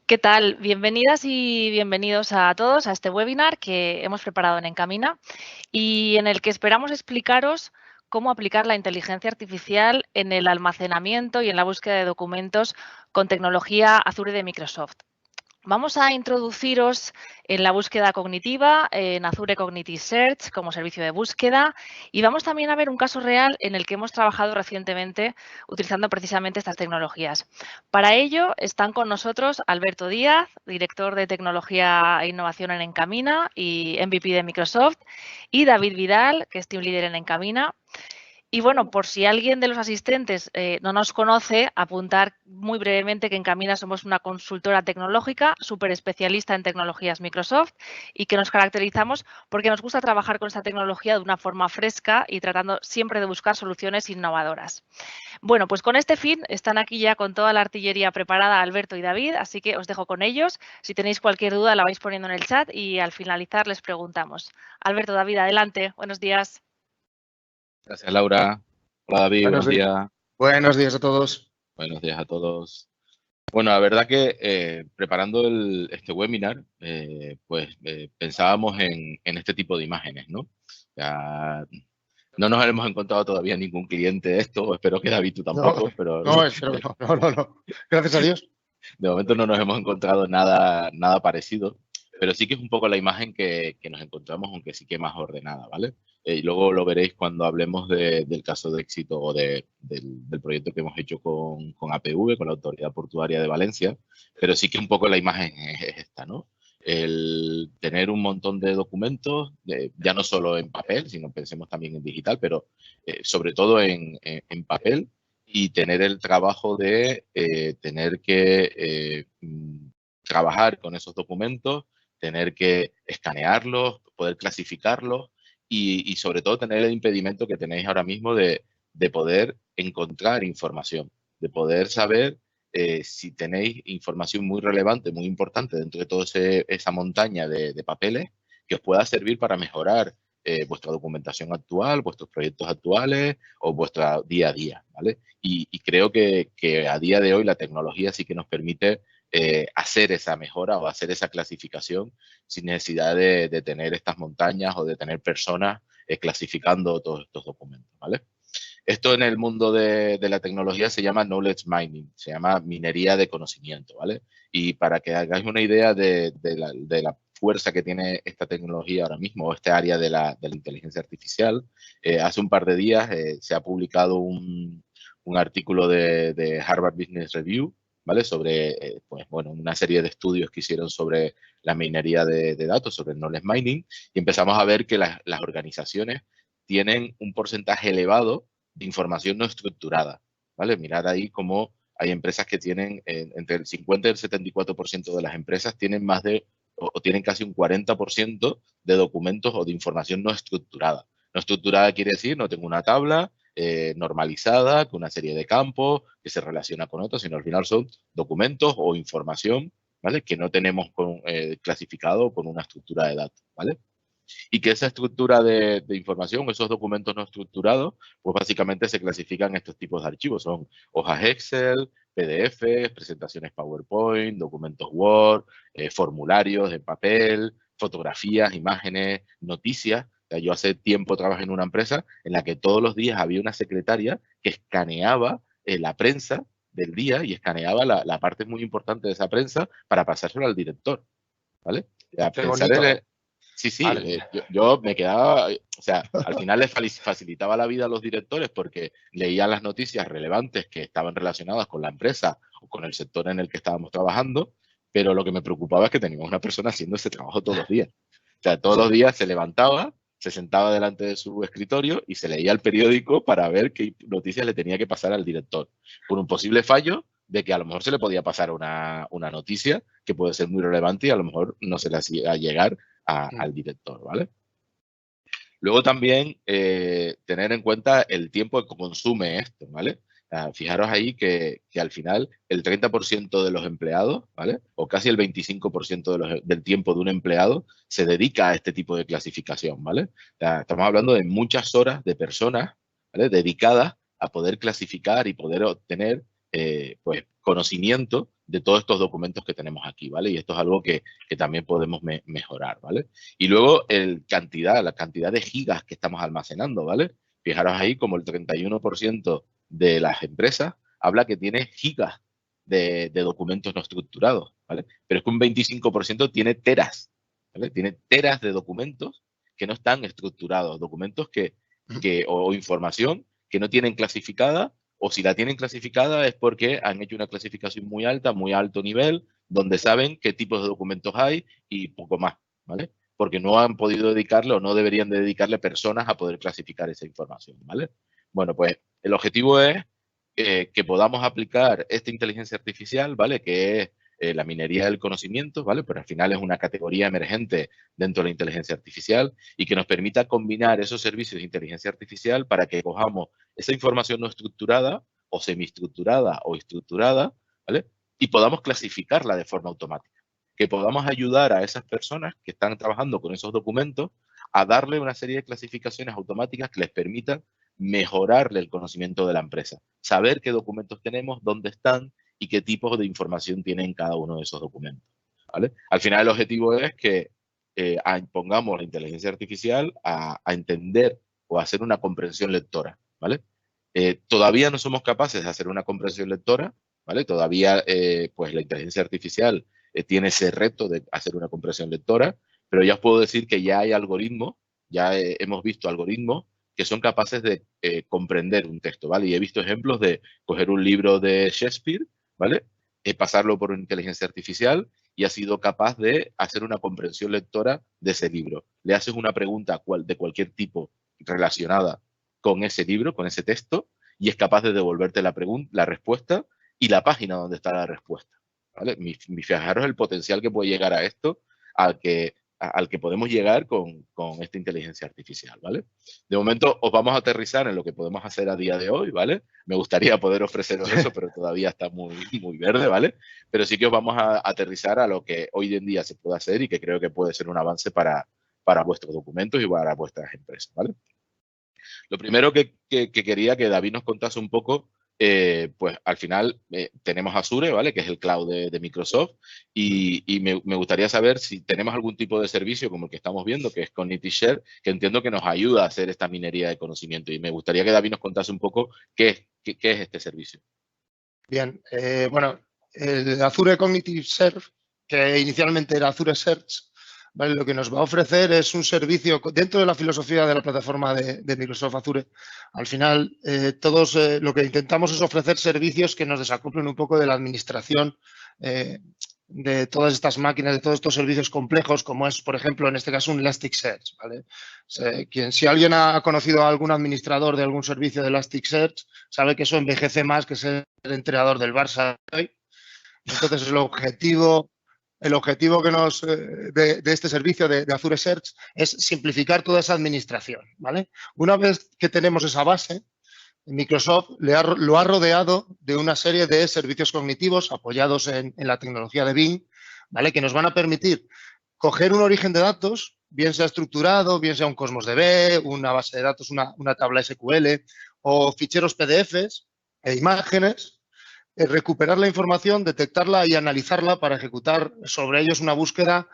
¿Qué tal? Bienvenidas y bienvenidos a todos a este webinar que hemos preparado en Encamina y en el que esperamos explicaros cómo aplicar la inteligencia artificial en el almacenamiento y en la búsqueda de documentos con tecnología Azure de Microsoft. Vamos a introduciros en la búsqueda cognitiva, en Azure Cognitive Search como servicio de búsqueda, y vamos también a ver un caso real en el que hemos trabajado recientemente utilizando precisamente estas tecnologías. Para ello están con nosotros Alberto Díaz, director de Tecnología e Innovación en Encamina y MVP de Microsoft, y David Vidal, que es Team Leader en Encamina. Y bueno, por si alguien de los asistentes no nos conoce, apuntar muy brevemente que en Encamina somos una consultora tecnológica súper especialista en tecnologías Microsoft y que nos caracterizamos porque nos gusta trabajar con esta tecnología de una forma fresca y tratando siempre de buscar soluciones innovadoras. Bueno, pues con este fin están aquí ya con toda la artillería preparada Alberto y David, así que os dejo con ellos. Si tenéis cualquier duda la vais poniendo en el chat y al finalizar les preguntamos. Alberto, David, adelante. Buenos días. Gracias, Laura. Hola, David. Buenos días. Buenos días a todos. Buenos días a todos. Bueno, la verdad que preparando este webinar, pensábamos en este tipo de imágenes, ¿no? Ya no nos hemos encontrado todavía ningún cliente de esto, espero que David tú tampoco, pero espero que no. Gracias a Dios. De momento no nos hemos encontrado nada parecido, pero sí que es un poco la imagen que nos encontramos, aunque sí que más ordenada, ¿vale? Y luego lo veréis cuando hablemos del caso de éxito o del proyecto que hemos hecho con APV, con la Autoridad Portuaria de Valencia, pero sí que un poco la imagen es esta, ¿no? El tener un montón de documentos, ya no solo en papel, sino pensemos también en digital, pero sobre todo en papel, y tener el trabajo de tener que trabajar con esos documentos, tener que escanearlos, poder clasificarlos y sobre todo tener el impedimento que tenéis ahora mismo de poder encontrar información, de poder saber si tenéis información muy relevante, muy importante dentro de toda esa montaña de papeles que os pueda servir para mejorar vuestra documentación actual, vuestros proyectos actuales o vuestro día a día, ¿vale? Y creo que a día de hoy la tecnología sí que nos permite hacer esa mejora o hacer esa clasificación sin necesidad de tener estas montañas o de tener personas clasificando todos estos documentos, ¿vale? Esto en el mundo de la tecnología se llama knowledge mining, se llama minería de conocimiento, ¿vale? Y para que hagáis una idea de la fuerza que tiene esta tecnología ahora mismo, o este área de la inteligencia artificial, hace un par de días se ha publicado un artículo de Harvard Business Review, ¿vale? Sobre, una serie de estudios que hicieron sobre la minería de datos, sobre el knowledge mining, y empezamos a ver que las organizaciones tienen un porcentaje elevado de información no estructurada, ¿vale? Mirad ahí cómo hay empresas que tienen entre el 50 y el 74% de las empresas tienen más de, o tienen casi un 40% de documentos o de información no estructurada. No estructurada quiere decir no tengo una tabla normalizada con una serie de campos que se relaciona con otros, sino al final son documentos o información, ¿vale? Que no tenemos clasificado con una estructura de datos, ¿vale? Y que esa estructura de información, esos documentos no estructurados, pues básicamente se clasifican en estos tipos de archivos. Son hojas Excel, PDF, presentaciones PowerPoint, documentos Word, formularios en papel, fotografías, imágenes, noticias. O sea, yo hace tiempo trabajé en una empresa en la que todos los días había una secretaria que escaneaba la prensa del día y escaneaba la parte muy importante de esa prensa para pasárselo al director, ¿vale? A Qué pensar bonito. Sí, Vale. yo me quedaba, o sea, al final les facilitaba la vida a los directores porque leían las noticias relevantes que estaban relacionadas con la empresa o con el sector en el que estábamos trabajando, pero lo que me preocupaba es que teníamos una persona haciendo ese trabajo todos los días. O sea, todos los días se levantaba, se sentaba delante de su escritorio y se leía el periódico para ver qué noticias le tenía que pasar al director. Por un posible fallo de que a lo mejor se le podía pasar una noticia que puede ser muy relevante y a lo mejor no se le hacía llegar al director, ¿vale? Luego también tener en cuenta el tiempo que consume esto, ¿vale? Fijaros ahí que al final el 30% de los empleados, ¿vale? O casi el 25% del tiempo de un empleado se dedica a este tipo de clasificación, ¿vale? Estamos hablando de muchas horas de personas, ¿vale? Dedicadas a poder clasificar y poder obtener pues conocimiento de todos estos documentos que tenemos aquí, ¿vale? Y esto es algo que también podemos mejorar, ¿vale? Y luego la cantidad de gigas que estamos almacenando, ¿vale? Fijaros ahí como el 31% de las empresas habla que tiene gigas de documentos no estructurados, ¿vale? Pero es que un 25% tiene teras, ¿vale? Tiene teras de documentos que no están estructurados, documentos o información que no tienen clasificada, o si la tienen clasificada es porque han hecho una clasificación muy alta, muy alto nivel, donde saben qué tipos de documentos hay y poco más, ¿vale? Porque no han podido dedicarle o no deberían de dedicarle personas a poder clasificar esa información, ¿vale? Bueno, pues el objetivo es que podamos aplicar esta inteligencia artificial, ¿vale? Que es la minería del conocimiento, ¿vale? Pero al final es una categoría emergente dentro de la inteligencia artificial y que nos permita combinar esos servicios de inteligencia artificial para que cojamos esa información no estructurada o semiestructurada o estructurada, ¿vale? Y podamos clasificarla de forma automática. Que podamos ayudar a esas personas que están trabajando con esos documentos a darle una serie de clasificaciones automáticas que les permitan mejorarle el conocimiento de la empresa. Saber qué documentos tenemos, dónde están y qué tipos de información tienen cada uno de esos documentos, ¿vale? Al final el objetivo es que pongamos la inteligencia artificial a entender o a hacer una comprensión lectora, ¿vale? Todavía no somos capaces de hacer una comprensión lectora, ¿vale? Todavía pues la inteligencia artificial tiene ese reto de hacer una comprensión lectora, pero ya os puedo decir que ya hay algoritmos, ya hemos visto algoritmos que son capaces de comprender un texto, ¿vale? Y he visto ejemplos de coger un libro de Shakespeare, ¿vale? Pasarlo por una inteligencia artificial y ha sido capaz de hacer una comprensión lectora de ese libro. Le haces una pregunta de cualquier tipo relacionada con ese libro, con ese texto, y es capaz de devolverte la respuesta y la página donde está la respuesta, ¿vale? Fijaros el potencial que puede llegar a esto, al que podemos llegar con esta inteligencia artificial, ¿vale? De momento os vamos a aterrizar en lo que podemos hacer a día de hoy, ¿vale? Me gustaría poder ofreceros eso, pero todavía está muy, muy verde, ¿vale? Pero sí que os vamos a aterrizar a lo que hoy en día se puede hacer y que creo que puede ser un avance para vuestros documentos y para vuestras empresas, ¿vale? Lo primero que quería que David nos contase un poco, pues al final tenemos Azure, ¿vale? Que es el cloud de Microsoft y me gustaría saber si tenemos algún tipo de servicio como el que estamos viendo, que es Cognitive Share, que entiendo que nos ayuda a hacer esta minería de conocimiento y me gustaría que David nos contase un poco qué es este servicio. Bien, bueno, el Azure Cognitive Share, que inicialmente era Azure Search, ¿vale? Lo que nos va a ofrecer es un servicio dentro de la filosofía de la plataforma de Microsoft Azure. Al final, todos lo que intentamos es ofrecer servicios que nos desacoplen un poco de la administración de todas estas máquinas, de todos estos servicios complejos, como es, por ejemplo, en este caso, un Elasticsearch, ¿vale? Si alguien ha conocido a algún administrador de algún servicio de Elasticsearch, sabe que eso envejece más que ser entrenador del Barça hoy. Entonces, el objetivo que de este servicio de Azure Search es simplificar toda esa administración, ¿vale? Una vez que tenemos esa base, Microsoft lo ha rodeado de una serie de servicios cognitivos apoyados en la tecnología de Bing, ¿vale? Que nos van a permitir coger un origen de datos, bien sea estructurado, bien sea un Cosmos DB, una base de datos, una tabla SQL o ficheros PDFs e imágenes, recuperar la información, detectarla y analizarla para ejecutar sobre ellos una búsqueda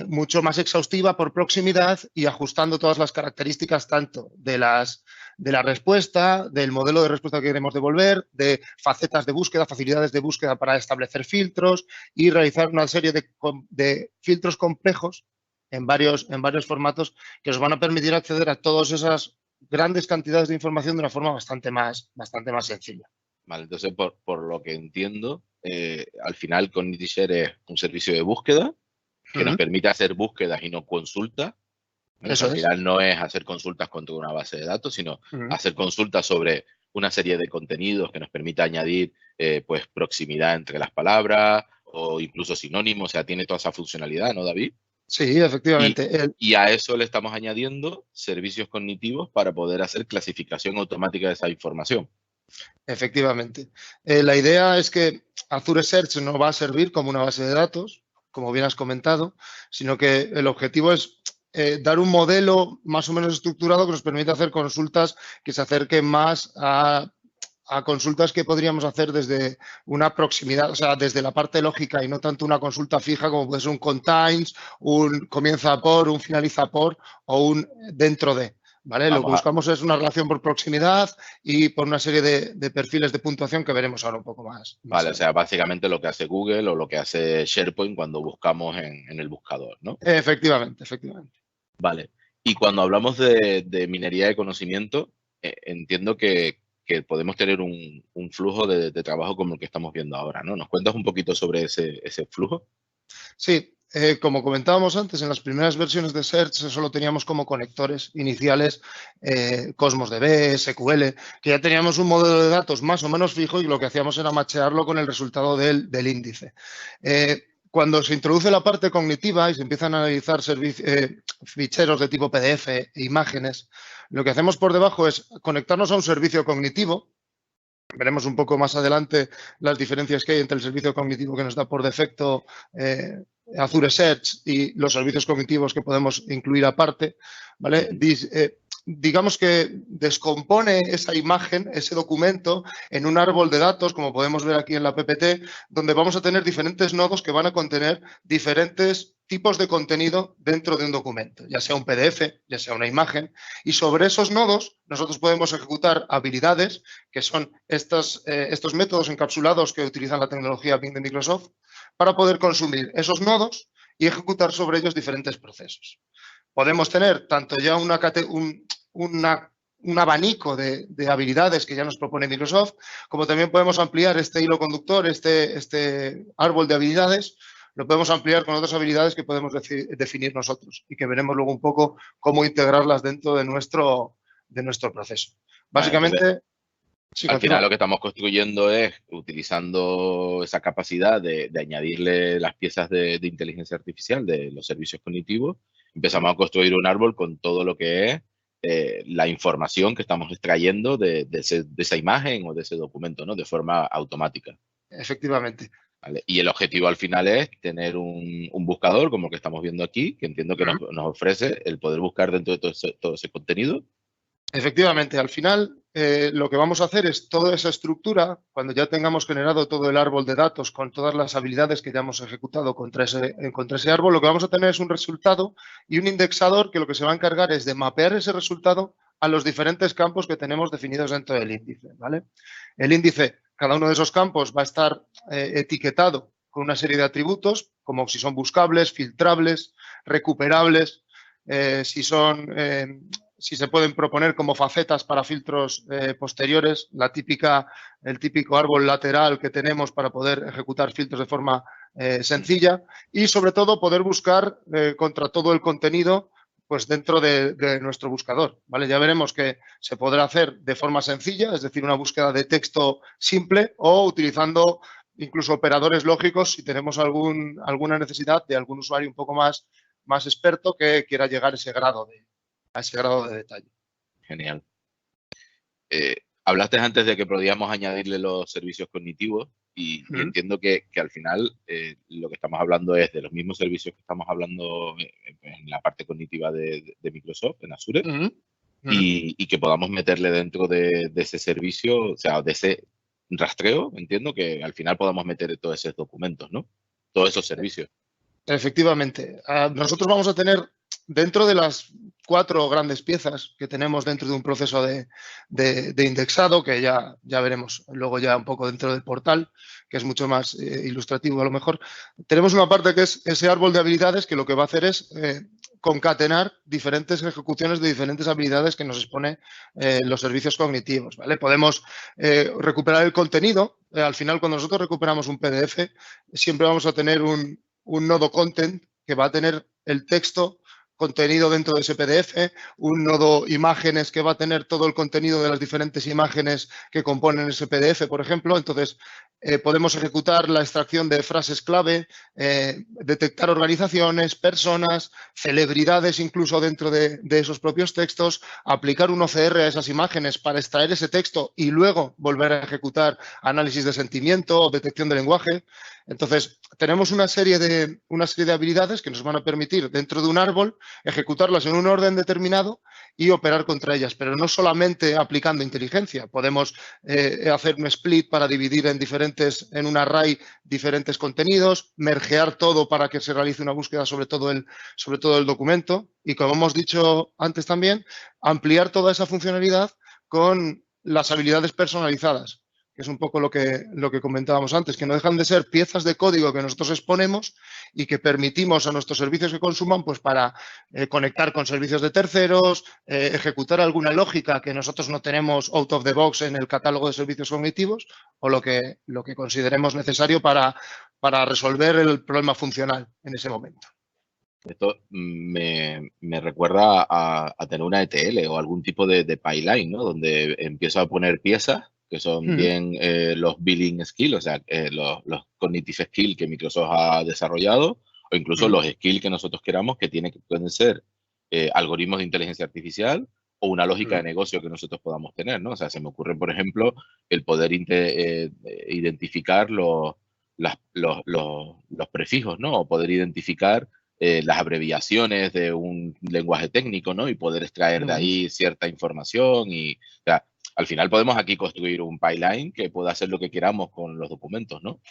mucho más exhaustiva por proximidad y ajustando todas las características tanto de la respuesta, del modelo de respuesta que queremos devolver, de facetas de búsqueda, facilidades de búsqueda para establecer filtros y realizar una serie de filtros complejos en varios formatos que os van a permitir acceder a todas esas grandes cantidades de información de una forma bastante más sencilla. Vale, entonces, por lo que entiendo, al final Cognitive Share es un servicio de búsqueda que nos permite hacer búsquedas y no consultas. Eso al final no es hacer consultas contra una base de datos, sino hacer consultas sobre una serie de contenidos que nos permita añadir pues proximidad entre las palabras o incluso sinónimos. O sea, tiene toda esa funcionalidad, ¿no, David? Sí, efectivamente. Y a eso le estamos añadiendo servicios cognitivos para poder hacer clasificación automática de esa información. Efectivamente. La idea es que Azure Search no va a servir como una base de datos, como bien has comentado, sino que el objetivo es dar un modelo más o menos estructurado que nos permita hacer consultas que se acerquen más a a consultas que podríamos hacer desde una proximidad, o sea, desde la parte lógica y no tanto una consulta fija como puede ser un contains, un comienza por, un finaliza por o un dentro de. ¿Vale? Lo que buscamos es una relación por proximidad y por una serie de perfiles de puntuación que veremos ahora un poco más. Vale, o sea, básicamente lo que hace Google o lo que hace SharePoint cuando buscamos en el buscador, ¿no? Efectivamente, efectivamente. Vale. Y cuando hablamos de minería de conocimiento, entiendo que podemos tener un flujo de trabajo como el que estamos viendo ahora, ¿no? ¿Nos cuentas un poquito sobre ese flujo? Sí. Como comentábamos antes, en las primeras versiones de Search solo teníamos como conectores iniciales Cosmos DB, SQL, que ya teníamos un modelo de datos más o menos fijo y lo que hacíamos era machearlo con el resultado del índice. Cuando se introduce la parte cognitiva y se empiezan a analizar ficheros de tipo PDF e imágenes, lo que hacemos por debajo es conectarnos a un servicio cognitivo. Veremos un poco más adelante las diferencias que hay entre el servicio cognitivo que nos da por defecto Azure Search y los servicios cognitivos que podemos incluir aparte, ¿vale? Digamos que descompone esa imagen, ese documento, en un árbol de datos, como podemos ver aquí en la PPT, donde vamos a tener diferentes nodos que van a contener diferentes tipos de contenido dentro de un documento, ya sea un PDF, ya sea una imagen, y sobre esos nodos nosotros podemos ejecutar habilidades, que son estos métodos encapsulados que utilizan la tecnología Bing de Microsoft, para poder consumir esos nodos y ejecutar sobre ellos diferentes procesos. Podemos tener tanto ya un abanico de habilidades que ya nos propone Microsoft, como también podemos ampliar este hilo conductor, este árbol de habilidades, lo podemos ampliar con otras habilidades que podemos definir nosotros y que veremos luego un poco cómo integrarlas dentro de nuestro proceso. Básicamente... Sí, al final lo que estamos construyendo es, utilizando esa capacidad de añadirle las piezas de inteligencia artificial de los servicios cognitivos, empezamos a construir un árbol con todo lo que es la información que estamos extrayendo de esa imagen o de ese documento, ¿no? De forma automática. Efectivamente. ¿Vale? Y el objetivo al final es tener un buscador como el que estamos viendo aquí, que entiendo que nos ofrece el poder buscar dentro de todo ese contenido. Efectivamente, al final lo que vamos a hacer es toda esa estructura, cuando ya tengamos generado todo el árbol de datos con todas las habilidades que ya hemos ejecutado contra ese árbol, lo que vamos a tener es un resultado y un indexador que lo que se va a encargar es de mapear ese resultado a los diferentes campos que tenemos definidos dentro del índice, ¿vale? El índice, cada uno de esos campos va a estar etiquetado con una serie de atributos, como si son buscables, filtrables, recuperables, si se pueden proponer como facetas para filtros posteriores, el típico árbol lateral que tenemos para poder ejecutar filtros de forma sencilla y, sobre todo, poder buscar contra todo el contenido pues dentro de nuestro buscador, ¿vale? Ya veremos que se podrá hacer de forma sencilla, es decir, una búsqueda de texto simple o utilizando incluso operadores lógicos si tenemos alguna necesidad de algún usuario un poco más experto que quiera llegar a ese grado de detalle. Genial. Hablaste antes de que podíamos añadirle los servicios cognitivos y entiendo que al final lo que estamos hablando es de los mismos servicios que estamos hablando en la parte cognitiva de Microsoft, en Azure, y que podamos meterle dentro de ese servicio, o sea, de ese rastreo, entiendo que al final podamos meter todos esos documentos, ¿no? Todos esos servicios. Efectivamente. Nosotros vamos a tener dentro de las 4 grandes piezas que tenemos dentro de un proceso de indexado, que ya veremos luego ya un poco dentro del portal, que es mucho más ilustrativo a lo mejor. Tenemos una parte que es ese árbol de habilidades que lo que va a hacer es concatenar diferentes ejecuciones de diferentes habilidades que nos expone los servicios cognitivos, ¿vale? Podemos recuperar el contenido. Al final, cuando nosotros recuperamos un PDF, siempre vamos a tener un nodo content que va a tener el texto contenido dentro de ese PDF, un nodo imágenes que va a tener todo el contenido de las diferentes imágenes que componen ese PDF, por ejemplo. Entonces, Podemos ejecutar la extracción de frases clave, detectar organizaciones, personas, celebridades incluso dentro de esos propios textos, aplicar un OCR a esas imágenes para extraer ese texto y luego volver a ejecutar análisis de sentimiento o detección de lenguaje. Entonces, tenemos una serie de habilidades que nos van a permitir dentro de un árbol ejecutarlas en un orden determinado y operar contra ellas, pero no solamente aplicando inteligencia. Podemos hacer un split para dividir en un array diferentes contenidos, mergear todo para que se realice una búsqueda sobre todo el documento y, como hemos dicho antes también, ampliar toda esa funcionalidad con las habilidades personalizadas, que es un poco lo que comentábamos antes, que no dejan de ser piezas de código que nosotros exponemos y que permitimos a nuestros servicios que consuman pues para conectar con servicios de terceros, ejecutar alguna lógica que nosotros no tenemos out of the box en el catálogo de servicios cognitivos o lo que consideremos necesario para resolver el problema funcional en ese momento. Esto me recuerda a tener una ETL o algún tipo de pipeline, ¿no? Donde empiezo a poner piezas que son bien los billing skills, o sea, los cognitive skills que Microsoft ha desarrollado, o incluso los skills que nosotros queramos, que pueden ser algoritmos de inteligencia artificial o una lógica de negocio que nosotros podamos tener, ¿no? O sea, se me ocurre, por ejemplo, el poder identificar los prefijos, ¿no? O poder identificar las abreviaciones de un lenguaje técnico, ¿no? Y poder extraer de ahí cierta información y, o sea, al final podemos aquí construir un pipeline que pueda hacer lo que queramos con los documentos, ¿no?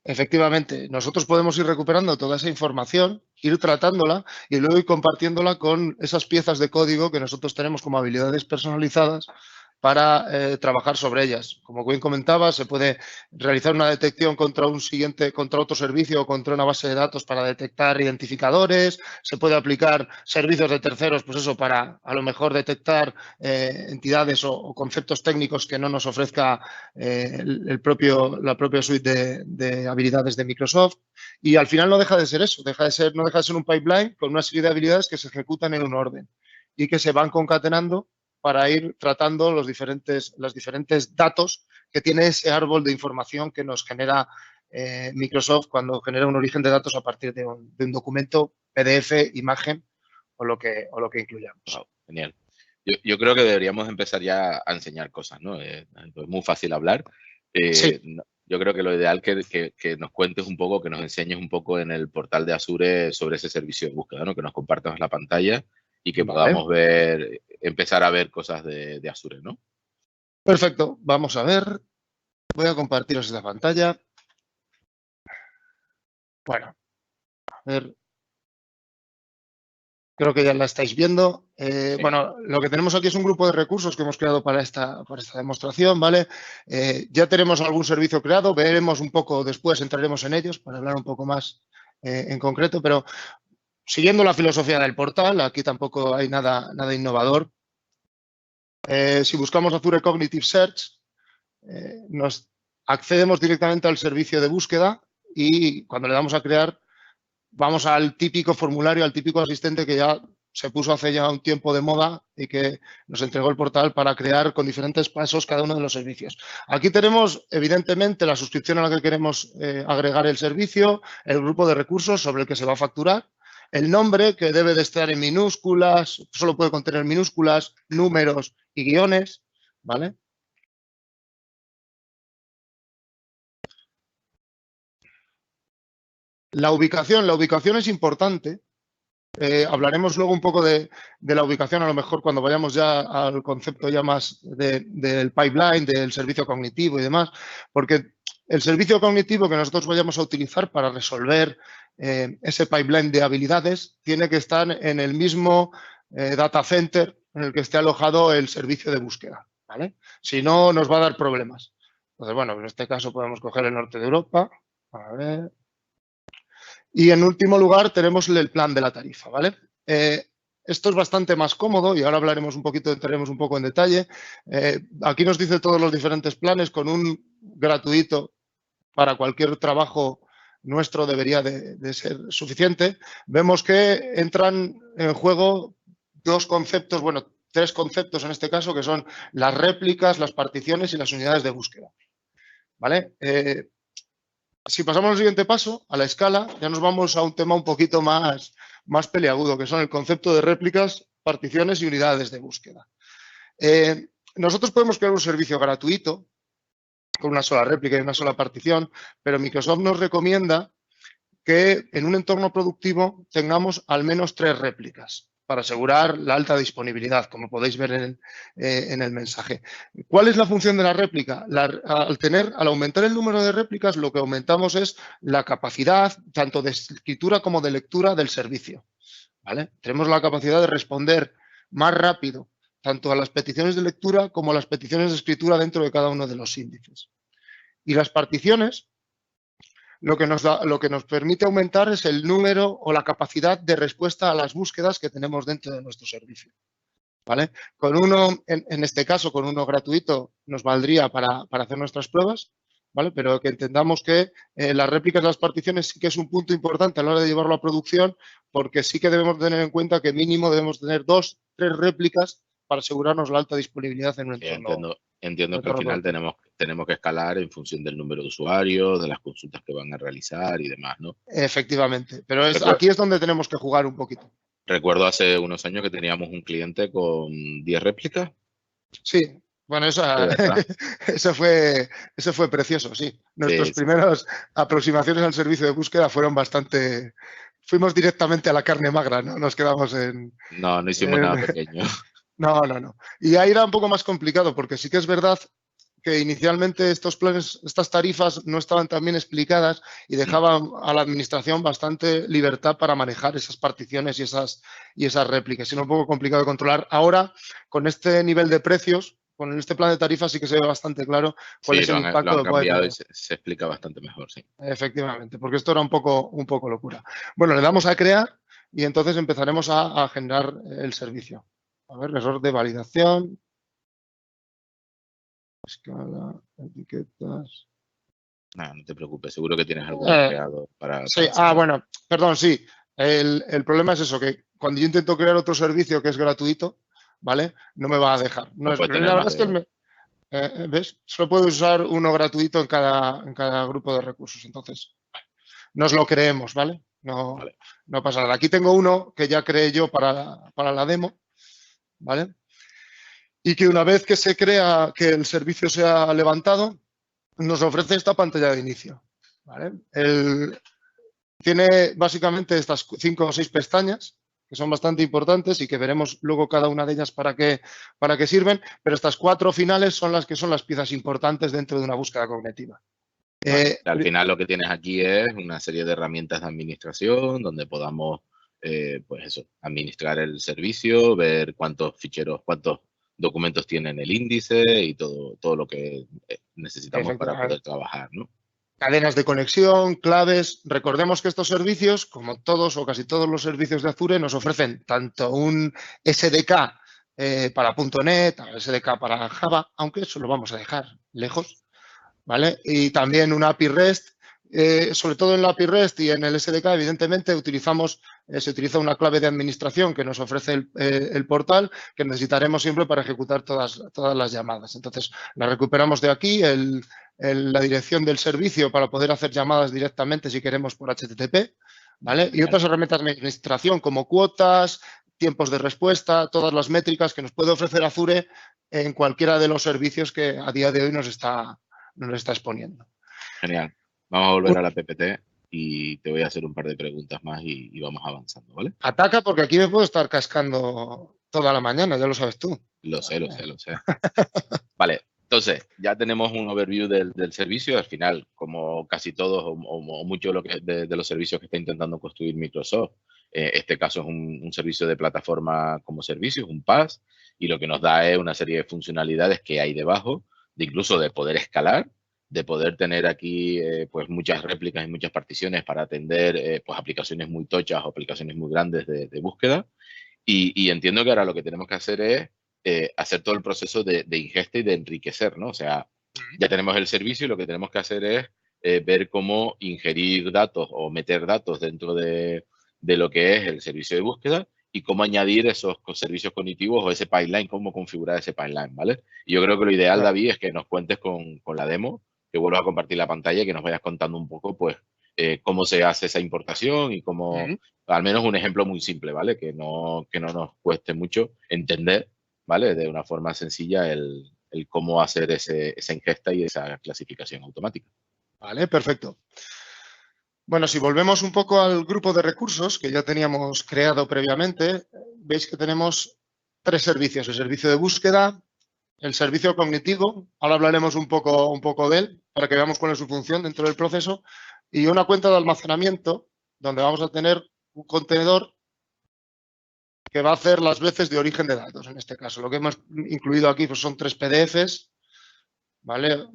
Efectivamente, nosotros podemos ir recuperando toda esa información, ir tratándola y luego ir compartiéndola con esas piezas de código que nosotros tenemos como habilidades personalizadas para trabajar sobre ellas. Como bien comentaba, se puede realizar una detección contra otro servicio o contra una base de datos para detectar identificadores, se puede aplicar servicios de terceros, pues eso, para a lo mejor detectar entidades o conceptos técnicos que no nos ofrezca la propia suite de habilidades de Microsoft. Y al final no deja de ser eso, no deja de ser un pipeline con una serie de habilidades que se ejecutan en un orden y que se van concatenando para ir tratando los diferentes datos que tiene ese árbol de información que nos genera Microsoft cuando genera un origen de datos a partir de un documento, PDF, imagen o lo que incluyamos. Wow, genial. Yo creo que deberíamos empezar ya a enseñar cosas, ¿no? Es muy fácil hablar. Sí. Yo creo que lo ideal que nos cuentes un poco, que nos enseñes un poco en el portal de Azure sobre ese servicio de búsqueda, ¿no? Que nos compartas la pantalla y que podamos empezar a ver cosas de Azure, ¿no? Perfecto, vamos a ver. Voy a compartiros esta pantalla. Bueno, a ver. Creo que ya la estáis viendo. Sí. Bueno, lo que tenemos aquí es un grupo de recursos que hemos creado para esta demostración, ¿vale? Ya tenemos algún servicio creado, veremos un poco después, entraremos en ellos para hablar un poco más en concreto, pero siguiendo la filosofía del portal, aquí tampoco hay nada innovador. Si buscamos Azure Cognitive Search, nos accedemos directamente al servicio de búsqueda y cuando le damos a crear, vamos al típico formulario, al típico asistente que ya se puso hace ya un tiempo de moda y que nos entregó el portal para crear con diferentes pasos cada uno de los servicios. Aquí tenemos, evidentemente, la suscripción a la que queremos agregar el servicio, el grupo de recursos sobre el que se va a facturar, el nombre que debe de estar en minúsculas, solo puede contener minúsculas, números y guiones, ¿vale? La ubicación es importante. Hablaremos luego un poco de la ubicación, a lo mejor cuando vayamos ya al concepto ya más del pipeline, del servicio cognitivo y demás, porque el servicio cognitivo que nosotros vayamos a utilizar para resolver ese pipeline de habilidades tiene que estar en el mismo data center en el que esté alojado el servicio de búsqueda, ¿vale? Si no, nos va a dar problemas. Entonces, bueno, en este caso podemos coger el norte de Europa. A ver. Y en último lugar tenemos el plan de la tarifa, ¿vale? Esto es bastante más cómodo y ahora entraremos un poco en detalle. Aquí nos dice todos los diferentes planes con un gratuito para cualquier trabajo nuestro debería de ser suficiente. Vemos que entran en juego tres conceptos en este caso, que son las réplicas, las particiones y las unidades de búsqueda, ¿vale? Si pasamos al siguiente paso, a la escala, ya nos vamos a un tema un poquito más peliagudo, que son el concepto de réplicas, particiones y unidades de búsqueda. Nosotros podemos crear un servicio gratuito con una sola réplica y una sola partición, pero Microsoft nos recomienda que en un entorno productivo tengamos al menos 3 réplicas para asegurar la alta disponibilidad, como podéis ver en el mensaje. ¿Cuál es la función de la réplica? Al aumentar el número de réplicas, lo que aumentamos es la capacidad tanto de escritura como de lectura del servicio, ¿vale? Tenemos la capacidad de responder más rápido tanto a las peticiones de lectura como a las peticiones de escritura dentro de cada uno de los índices. Y las particiones lo que nos permite aumentar es el número o la capacidad de respuesta a las búsquedas que tenemos dentro de nuestro servicio, ¿vale? Con uno, en este caso, con uno gratuito nos valdría para hacer nuestras pruebas, ¿vale? Pero que entendamos que las réplicas de las particiones sí que es un punto importante a la hora de llevarlo a producción, porque sí que debemos tener en cuenta que mínimo debemos tener 2, 3 réplicas para asegurarnos la alta disponibilidad en un entorno. Entiendo que al final tenemos que escalar en función del número de usuarios, de las consultas que van a realizar y demás, ¿no? Efectivamente, pero aquí es donde tenemos que jugar un poquito. Recuerdo hace unos años que teníamos un cliente con 10 réplicas. Sí, bueno, eso fue precioso, sí. Nuestras primeras aproximaciones al servicio de búsqueda fueron bastante... Fuimos directamente a la carne magra, ¿no? Nos quedamos en... No hicimos nada pequeño. No. Y ahí era un poco más complicado, porque sí que es verdad que inicialmente estos planes, estas tarifas no estaban tan bien explicadas y dejaban a la administración bastante libertad para manejar esas particiones y esas réplicas. Era un poco complicado de controlar. Ahora, con este nivel de precios, con este plan de tarifas sí que se ve bastante claro cuál es el impacto. Lo han cambiado y se explica bastante mejor, sí. Efectivamente, porque esto era un poco locura. Bueno, le damos a crear y entonces empezaremos a generar el servicio. A ver, error de validación. Escala, etiquetas. No te preocupes, seguro que tienes algo creado para... Sí, bueno, perdón, sí. El problema es eso, que cuando yo intento crear otro servicio que es gratuito, ¿vale? No me va a dejar. La verdad es que ¿ves? Solo puedo usar uno gratuito en cada grupo de recursos. Entonces, nos lo creemos, ¿vale? No pasa nada. Aquí tengo uno que ya creé yo para la demo, ¿vale? Y que una vez que se crea que el servicio se ha levantado, nos ofrece esta pantalla de inicio, ¿vale? Tiene básicamente estas 5 o 6 pestañas que son bastante importantes y que veremos luego cada una de ellas para qué sirven, pero estas 4 finales son las piezas importantes dentro de una búsqueda cognitiva. Al final lo que tienes aquí es una serie de herramientas de administración donde podamos, pues eso, administrar el servicio, ver cuántos ficheros, cuántos documentos tienen el índice y todo lo que necesitamos para poder trabajar, ¿no? Cadenas de conexión, claves. Recordemos que estos servicios, como todos o casi todos los servicios de Azure, nos ofrecen tanto un SDK para .NET, SDK para Java, aunque eso lo vamos a dejar lejos, ¿vale? Y también una API REST. Sobre todo en la API REST y en el SDK, evidentemente, se utiliza una clave de administración que nos ofrece el portal, que necesitaremos siempre para ejecutar todas las llamadas. Entonces, la recuperamos de aquí, la dirección del servicio para poder hacer llamadas directamente si queremos por HTTP, ¿vale? Y otras herramientas de administración como cuotas, tiempos de respuesta, todas las métricas que nos puede ofrecer Azure en cualquiera de los servicios que a día de hoy nos está exponiendo. Genial. Vamos a volver a la PPT y te voy a hacer un par de preguntas más y vamos avanzando, ¿vale? Ataca porque aquí me puedo estar cascando toda la mañana, ya lo sabes tú. Lo sé. Vale, entonces ya tenemos un overview del servicio. Al final, como casi todos o mucho de los servicios que está intentando construir Microsoft, este caso es un servicio de plataforma como servicio, es un PaaS, y lo que nos da es una serie de funcionalidades que hay debajo, incluso de poder escalar, de poder tener aquí pues muchas réplicas y muchas particiones para atender pues aplicaciones muy tochas o aplicaciones muy grandes de búsqueda. Y entiendo que ahora lo que tenemos que hacer es hacer todo el proceso de ingesta y de enriquecer, ¿no? O sea, ya tenemos el servicio y lo que tenemos que hacer es ver cómo ingerir datos o meter datos dentro de lo que es el servicio de búsqueda y cómo añadir esos servicios cognitivos o ese pipeline, cómo configurar ese pipeline, ¿vale? Y yo creo que lo ideal, David, es que nos cuentes con la demo que vuelvas a compartir la pantalla y que nos vayas contando un poco, pues, cómo se hace esa importación y cómo, al menos un ejemplo muy simple, ¿vale? Que no nos cueste mucho entender, ¿vale? De una forma sencilla el cómo hacer esa ingesta y esa clasificación automática. Vale, perfecto. Bueno, si volvemos un poco al grupo de recursos que ya teníamos creado previamente, veis que tenemos 3 servicios. El servicio de búsqueda, el servicio cognitivo, ahora hablaremos un poco de él para que veamos cuál es su función dentro del proceso, y una cuenta de almacenamiento donde vamos a tener un contenedor que va a hacer las veces de origen de datos. En este caso, lo que hemos incluido aquí pues, son 3 PDFs, ¿vale?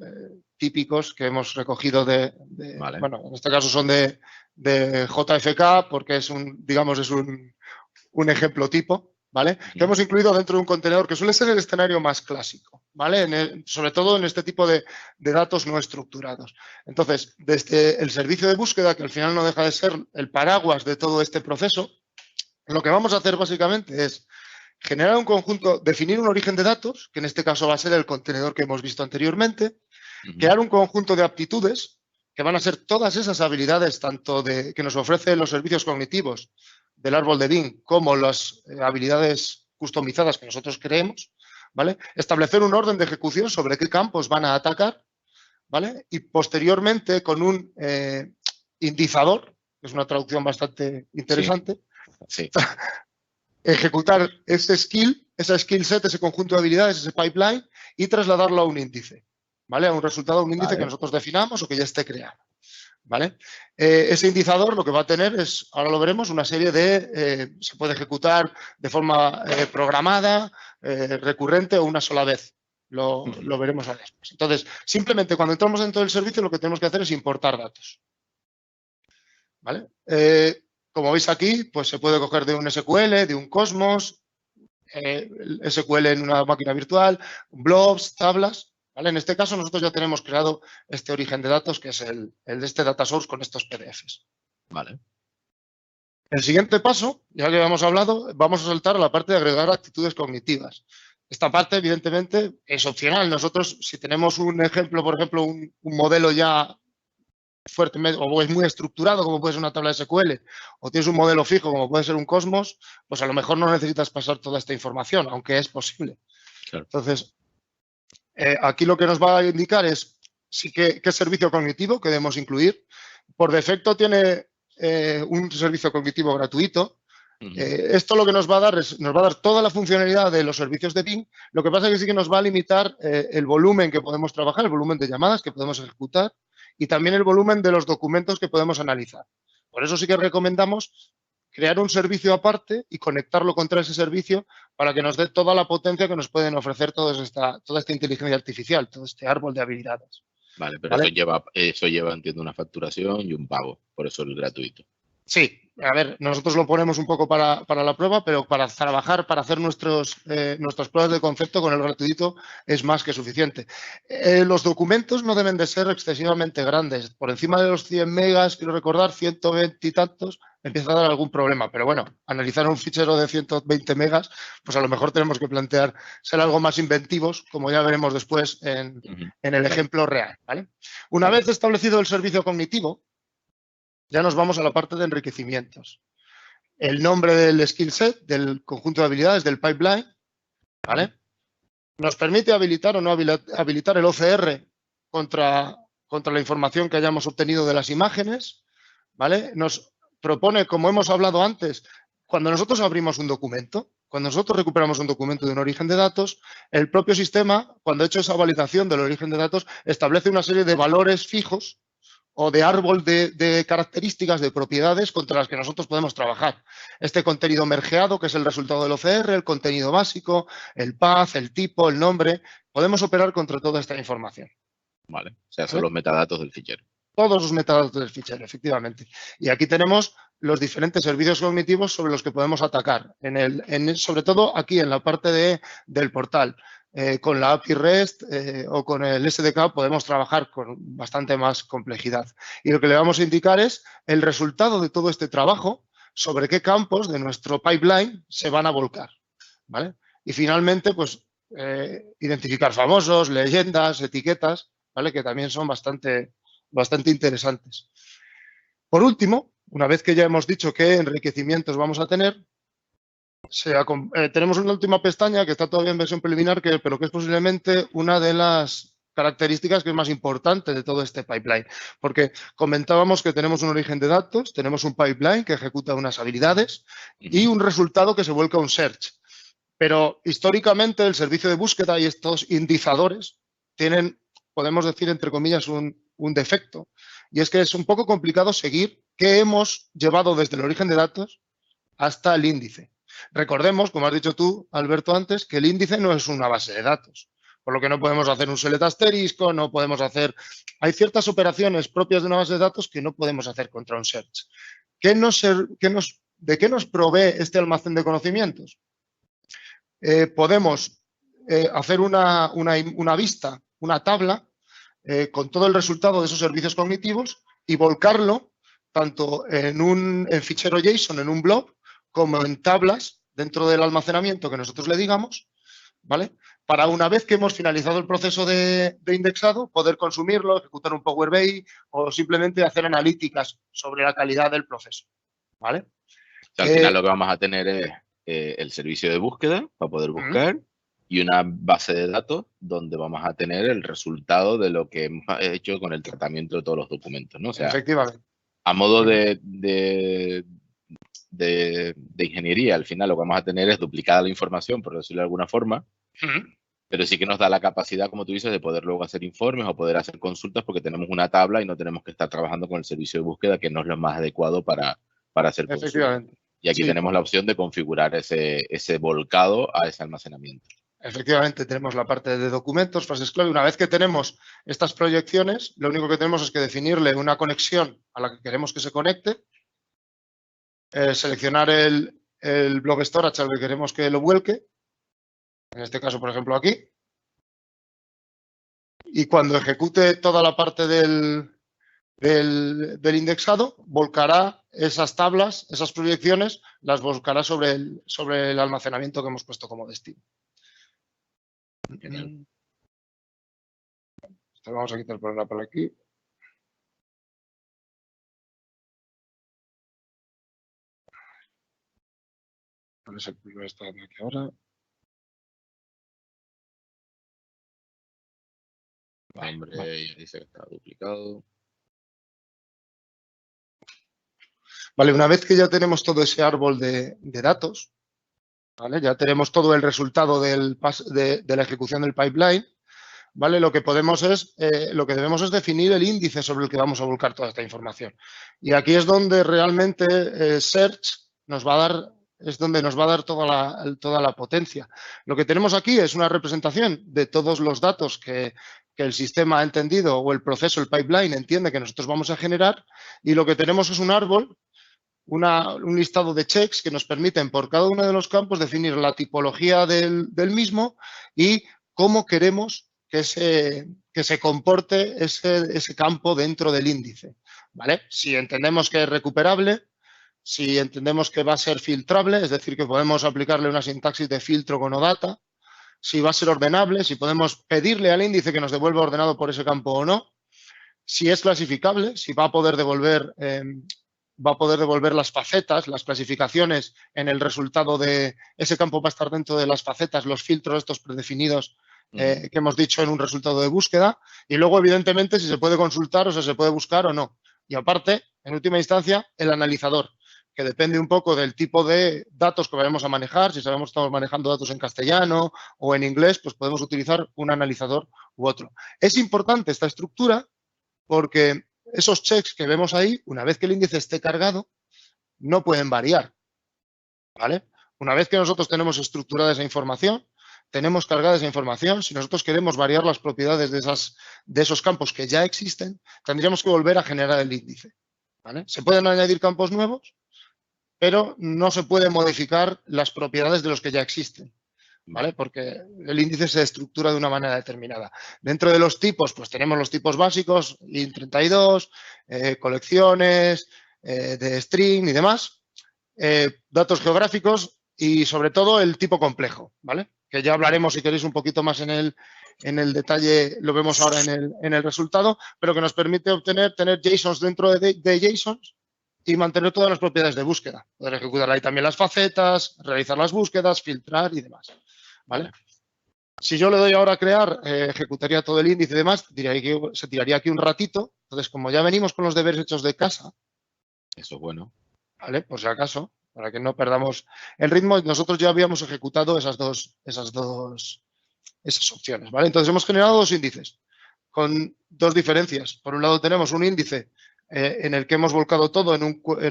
Típicos que hemos recogido Vale. Bueno, en este caso son de JFK porque es un ejemplo tipo, ¿vale? Que hemos incluido dentro de un contenedor que suele ser el escenario más clásico, ¿vale? Sobre todo en este tipo de datos no estructurados. Entonces, desde el servicio de búsqueda, que al final no deja de ser el paraguas de todo este proceso, lo que vamos a hacer básicamente es generar un conjunto, definir un origen de datos, que en este caso va a ser el contenedor que hemos visto anteriormente, crear un conjunto de aptitudes, que van a ser todas esas habilidades, tanto que nos ofrecen los servicios cognitivos del árbol de Bing, como las habilidades customizadas que nosotros creemos, ¿vale? Establecer un orden de ejecución sobre qué campos van a atacar, ¿vale? Y posteriormente, con un indizador, que es una traducción bastante interesante, Sí. ejecutar esa skill set, ese conjunto de habilidades, ese pipeline, y trasladarlo a un índice, ¿vale? A un resultado, a un índice que nosotros definamos o que ya esté creado, ¿vale? Ese indizador lo que va a tener es, ahora lo veremos, una serie de, se puede ejecutar de forma programada, recurrente o una sola vez. Lo veremos ahora después. Entonces, simplemente cuando entramos dentro del servicio lo que tenemos que hacer es importar datos, ¿vale? Como veis aquí, pues se puede coger de un SQL, de un Cosmos, SQL en una máquina virtual, blobs, tablas, ¿vale? En este caso nosotros ya tenemos creado este origen de datos, que es el de este data source con estos PDFs. Vale. El siguiente paso, ya que hemos hablado, vamos a saltar a la parte de agregar actitudes cognitivas. Esta parte, evidentemente, es opcional. Nosotros, si tenemos un ejemplo, por ejemplo, un modelo ya fuerte o es muy estructurado, como puede ser una tabla de SQL, o tienes un modelo fijo, como puede ser un Cosmos, pues a lo mejor no necesitas pasar toda esta información, aunque es posible. Claro. Entonces, aquí lo que nos va a indicar es qué servicio cognitivo que debemos incluir. Por defecto tiene un servicio cognitivo gratuito. Esto lo que nos va a dar es toda la funcionalidad de los servicios de Bing. Lo que pasa es que sí que nos va a limitar el volumen que podemos trabajar, el volumen de llamadas que podemos ejecutar, y también el volumen de los documentos que podemos analizar. Por eso sí que recomendamos crear un servicio aparte y conectarlo contra ese servicio para que nos dé toda la potencia que nos pueden ofrecer toda esta inteligencia artificial, todo este árbol de habilidades. Vale, pero ¿vale? Eso lleva, entiendo, una facturación y un pago, por eso el gratuito. Sí, a ver, nosotros lo ponemos un poco para la prueba, pero para trabajar, para hacer nuestras pruebas de concepto con el gratuito es más que suficiente. Los documentos no deben de ser excesivamente grandes. Por encima de los 100 megas, quiero recordar, 120 y tantos, empieza a dar algún problema. Pero bueno, analizar un fichero de 120 megas, pues a lo mejor tenemos que plantear ser algo más inventivos, como ya veremos después en el ejemplo real, ¿vale? Una vez establecido el servicio cognitivo, ya nos vamos a la parte de enriquecimientos. El nombre del skill set, del conjunto de habilidades, del pipeline, ¿vale? Nos permite habilitar o no habilitar el OCR contra la información que hayamos obtenido de las imágenes, ¿vale? Nos propone, como hemos hablado antes, cuando nosotros abrimos un documento, cuando nosotros recuperamos un documento de un origen de datos, el propio sistema, cuando ha hecho esa validación del origen de datos, establece una serie de valores fijos o de árbol de características, de propiedades contra las que nosotros podemos trabajar. Este contenido mergeado, que es el resultado del OCR, el contenido básico, el path, el tipo, el nombre, podemos operar contra toda esta información. Vale, o sea, son los metadatos del fichero. Todos los metadatos del fichero, efectivamente. Y aquí tenemos los diferentes servicios cognitivos sobre los que podemos atacar, sobre todo aquí en la parte del portal. Con la API REST o con el SDK podemos trabajar con bastante más complejidad. Y lo que le vamos a indicar es el resultado de todo este trabajo sobre qué campos de nuestro pipeline se van a volcar, ¿vale? Y finalmente, pues, identificar famosos, leyendas, etiquetas, ¿vale? Que también son bastante interesantes. Por último, una vez que ya hemos dicho qué enriquecimientos vamos a tener, tenemos una última pestaña que está todavía en versión preliminar, pero que es posiblemente una de las características que es más importante de todo este pipeline, porque comentábamos que tenemos un origen de datos, tenemos un pipeline que ejecuta unas habilidades y un resultado que se vuelca a un search. Pero históricamente el servicio de búsqueda y estos indizadores tienen, podemos decir, entre comillas, un defecto. Y es que es un poco complicado seguir qué hemos llevado desde el origen de datos hasta el índice. Recordemos, como has dicho tú, Alberto, antes, que el índice no es una base de datos, por lo que no podemos hacer un select asterisco, no podemos hacer... Hay ciertas operaciones propias de una base de datos que no podemos hacer contra un search. ¿De qué nos provee este almacén de conocimientos? Podemos hacer una vista, una tabla, con todo el resultado de esos servicios cognitivos y volcarlo tanto en fichero JSON, en un blob, como en tablas dentro del almacenamiento que nosotros le digamos, ¿vale? Para una vez que hemos finalizado el proceso de indexado, poder consumirlo, ejecutar un Power BI o simplemente hacer analíticas sobre la calidad del proceso, ¿vale? O sea, al final lo que vamos a tener es el servicio de búsqueda para poder buscar y una base de datos donde vamos a tener el resultado de lo que hemos hecho con el tratamiento de todos los documentos, ¿no? O sea, efectivamente. A modo de ingeniería, al final lo que vamos a tener es duplicada la información, por decirlo de alguna forma, pero sí que nos da la capacidad, como tú dices, de poder luego hacer informes o poder hacer consultas porque tenemos una tabla y no tenemos que estar trabajando con el servicio de búsqueda, que no es lo más adecuado para hacer consultas. Y aquí tenemos la opción de configurar ese volcado a ese almacenamiento. Efectivamente, tenemos la parte de documentos, frases clave. Una vez que tenemos estas proyecciones, lo único que tenemos es que definirle una conexión a la que queremos que se conecte, seleccionar el blob storage al que queremos que lo vuelque, en este caso, por ejemplo, aquí, y cuando ejecute toda la parte del indexado, volcará esas tablas, esas proyecciones, las volcará sobre el almacenamiento que hemos puesto como destino. Vamos a quitar por aquí. ¿Cuál es el primero está aquí ahora? Nombre dice que está duplicado. Vale, una vez que ya tenemos todo ese árbol de datos, ¿vale? Ya tenemos todo el resultado de la ejecución del pipeline, ¿vale? Lo que debemos es definir el índice sobre el que vamos a volcar toda esta información. Y aquí es donde realmente Search nos va a dar toda la potencia. Lo que tenemos aquí es una representación de todos los datos que el sistema ha entendido o el proceso, el pipeline, entiende que nosotros vamos a generar, y lo que tenemos es un árbol, un listado de checks que nos permiten por cada uno de los campos definir la tipología del mismo y cómo queremos que se comporte ese campo dentro del índice, ¿vale? Si entendemos que es recuperable, si entendemos que va a ser filtrable, es decir, que podemos aplicarle una sintaxis de filtro con OData, si va a ser ordenable, si podemos pedirle al índice que nos devuelva ordenado por ese campo o no, si es clasificable, si va a poder devolver las facetas, las clasificaciones en el resultado de ese campo, va a estar dentro de las facetas, los filtros estos predefinidos que hemos dicho en un resultado de búsqueda, y luego, evidentemente, si se puede consultar, o sea, se puede buscar o no. Y aparte, en última instancia, el analizador, que depende un poco del tipo de datos que vayamos a manejar. Si sabemos que estamos manejando datos en castellano o en inglés, pues podemos utilizar un analizador u otro. Es importante esta estructura porque esos checks que vemos ahí, una vez que el índice esté cargado, no pueden variar, ¿vale? Una vez que nosotros tenemos estructurada esa información, tenemos cargada esa información, si nosotros queremos variar las propiedades de esos campos que ya existen, tendríamos que volver a generar el índice, ¿vale? Se pueden añadir campos nuevos, pero no se puede modificar las propiedades de los que ya existen, ¿vale? Porque el índice se estructura de una manera determinada. Dentro de los tipos, pues tenemos los tipos básicos, int32, colecciones, de string y demás, datos geográficos y sobre todo el tipo complejo, ¿vale? Que ya hablaremos, si queréis, un poquito más en en el detalle, lo vemos ahora en el resultado, pero que nos permite tener JSONs dentro de JSONs y mantener todas las propiedades de búsqueda. Poder ejecutar ahí también las facetas, realizar las búsquedas, filtrar y demás. ¿Vale? Si yo le doy ahora a crear, ejecutaría todo el índice y demás, se tiraría aquí un ratito. Entonces, como ya venimos con los deberes hechos de casa. Eso es bueno. ¿Vale? Por si acaso, para que no perdamos el ritmo, nosotros ya habíamos ejecutado esas opciones. ¿Vale? Entonces, hemos generado dos índices con dos diferencias. Por un lado, tenemos un índice en el que hemos volcado todo en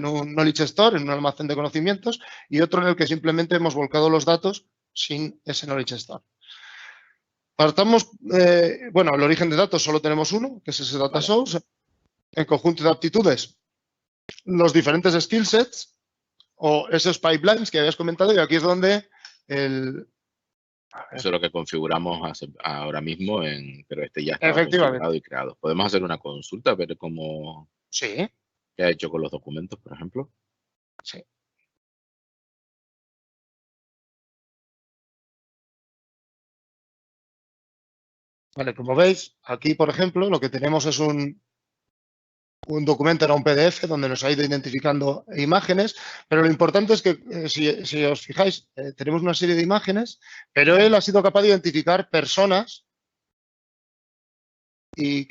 un knowledge store, en un almacén de conocimientos, y otro en el que simplemente hemos volcado los datos sin ese knowledge store. Partamos, bueno, el origen de datos solo tenemos uno, que es ese data source. En conjunto de aptitudes, los diferentes skill sets o esos pipelines que habías comentado, y aquí es donde Eso es lo que configuramos ahora mismo, pero ya está configurado y creado. Podemos hacer una consulta, ver cómo qué ha hecho con los documentos, por ejemplo. Sí. Vale, como veis, aquí, por ejemplo, lo que tenemos es un documento, era un PDF, donde nos ha ido identificando imágenes, pero lo importante es que, si os fijáis, tenemos una serie de imágenes, pero él ha sido capaz de identificar personas y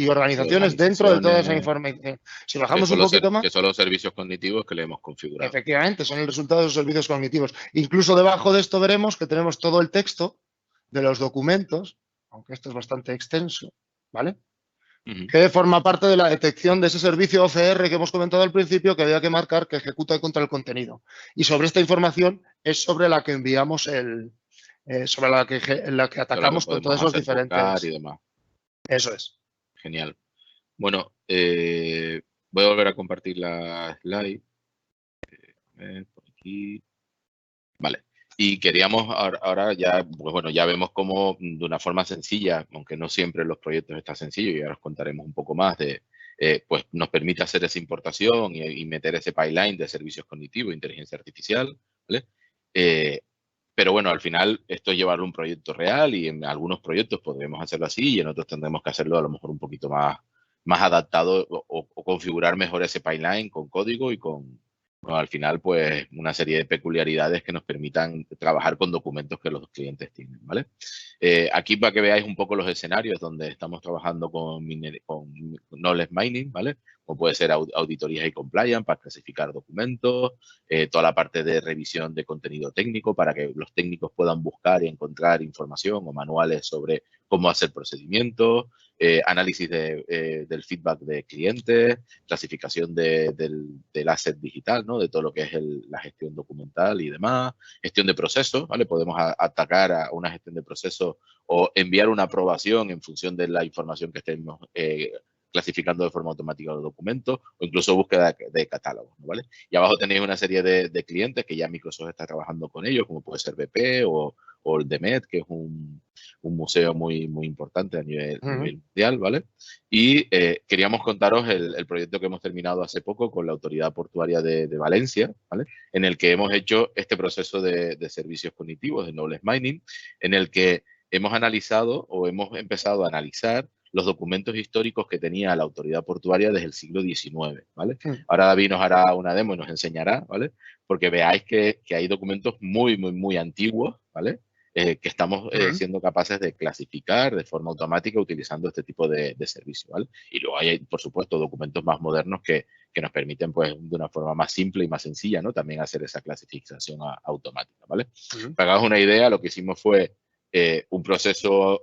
organizaciones dentro de toda esa información. Si bajamos un poquito más... Que son los servicios cognitivos que le hemos configurado. Efectivamente, son el resultado de los servicios cognitivos. Incluso debajo de esto veremos que tenemos todo el texto de los documentos, aunque esto es bastante extenso, ¿vale? Que forma parte de la detección de ese servicio OCR que hemos comentado al principio, que había que marcar que ejecuta contra el contenido. Y sobre esta información es sobre la que enviamos sobre la que atacamos con todos esos diferentes... Y demás. Eso es. Genial. Bueno, voy a volver a compartir la slide. Por aquí. Vale. Y queríamos ahora ya, pues bueno, ya vemos cómo de una forma sencilla, aunque no siempre en los proyectos está sencillo, y ahora os contaremos un poco más pues nos permite hacer esa importación y meter ese pipeline de servicios cognitivos, inteligencia artificial, ¿vale? Pero bueno, al final esto es llevarlo a un proyecto real, y en algunos proyectos podremos hacerlo así y en otros tendremos que hacerlo a lo mejor un poquito más adaptado o configurar mejor ese pipeline con código y con al final, pues, una serie de peculiaridades que nos permitan trabajar con documentos que los clientes tienen, ¿vale? Aquí para que veáis un poco los escenarios donde estamos trabajando con knowledge mining, ¿vale? Como puede ser auditorías y compliance para clasificar documentos, toda la parte de revisión de contenido técnico para que los técnicos puedan buscar y encontrar información o manuales sobre cómo hacer procedimientos, análisis del feedback de clientes, clasificación del asset digital, ¿no? De todo lo que es la gestión documental y demás, gestión de procesos, ¿vale? Podemos atacar a una gestión de procesos o enviar una aprobación en función de la información que estemos clasificando de forma automática los documentos, o incluso búsqueda de catálogos, ¿vale? Y abajo tenéis una serie de clientes que ya Microsoft está trabajando con ellos, como puede ser BP o el DEMET, que es un museo muy importante a nivel mundial, ¿vale? Y queríamos contaros el proyecto que hemos terminado hace poco con la Autoridad Portuaria de Valencia, ¿vale? En el que hemos hecho este proceso de servicios cognitivos, de knowledge mining, en el que hemos analizado o hemos empezado a analizar los documentos históricos que tenía la autoridad portuaria desde el siglo XIX, ¿vale? Ahora David nos hará una demo y nos enseñará, ¿vale? Porque veáis que hay documentos muy antiguos, ¿vale? Que estamos siendo capaces de clasificar de forma automática utilizando este tipo de servicio, ¿vale? Y luego hay, por supuesto, documentos más modernos que nos permiten, pues, de una forma más simple y más sencilla, ¿no? También hacer esa clasificación automática, ¿vale? Para que hagas una idea, lo que hicimos fue un proceso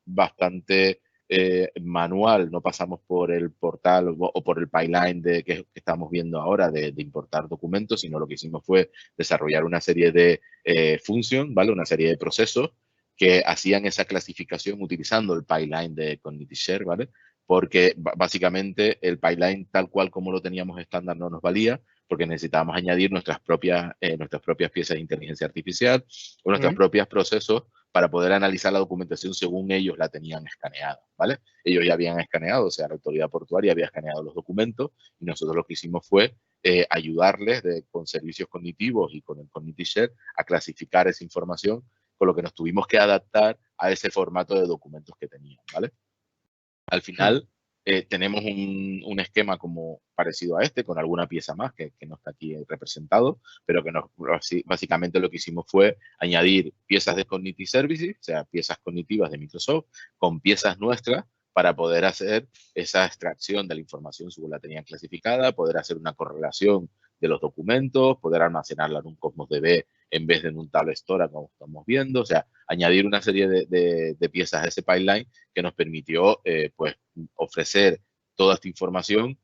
bastante manual, no pasamos por el portal o por el pipeline que estamos viendo ahora de importar documentos, sino lo que hicimos fue desarrollar una serie de funciones, ¿vale? Una serie de procesos que hacían esa clasificación utilizando el pipeline de Cognitive Share, ¿vale? Porque básicamente el pipeline tal cual como lo teníamos estándar no nos valía, porque necesitábamos añadir nuestras propias piezas de inteligencia artificial o nuestros propios procesos para poder analizar la documentación según ellos la tenían escaneada, ¿vale? Ellos ya habían escaneado, o sea, la autoridad portuaria había escaneado los documentos y nosotros lo que hicimos fue ayudarles con servicios cognitivos y con el Cognitive Share a clasificar esa información por lo que nos tuvimos que adaptar a ese formato de documentos que tenían, ¿vale? Al final tenemos un esquema como parecido a este, con alguna pieza más que no está aquí representado, pero que básicamente lo que hicimos fue añadir piezas de Cognitive Services, o sea, piezas cognitivas de Microsoft, con piezas nuestras para poder hacer esa extracción de la información según la tenían clasificada, poder hacer una correlación de los documentos, poder almacenarla en un Cosmos DB en vez de en un Table Store, como estamos viendo, o sea, añadir una serie de piezas a ese pipeline que nos permitió pues ofrecer toda esta información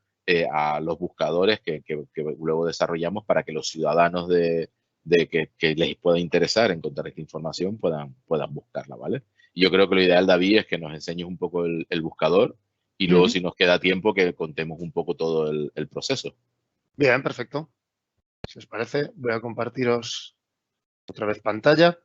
a los buscadores que luego desarrollamos para que los ciudadanos que les pueda interesar encontrar esta información puedan buscarla, ¿vale? Y yo creo que lo ideal, David, es que nos enseñes un poco el buscador y luego, si nos queda tiempo, que contemos un poco todo el proceso. Bien, perfecto. Si os parece, voy a compartiros otra vez pantalla.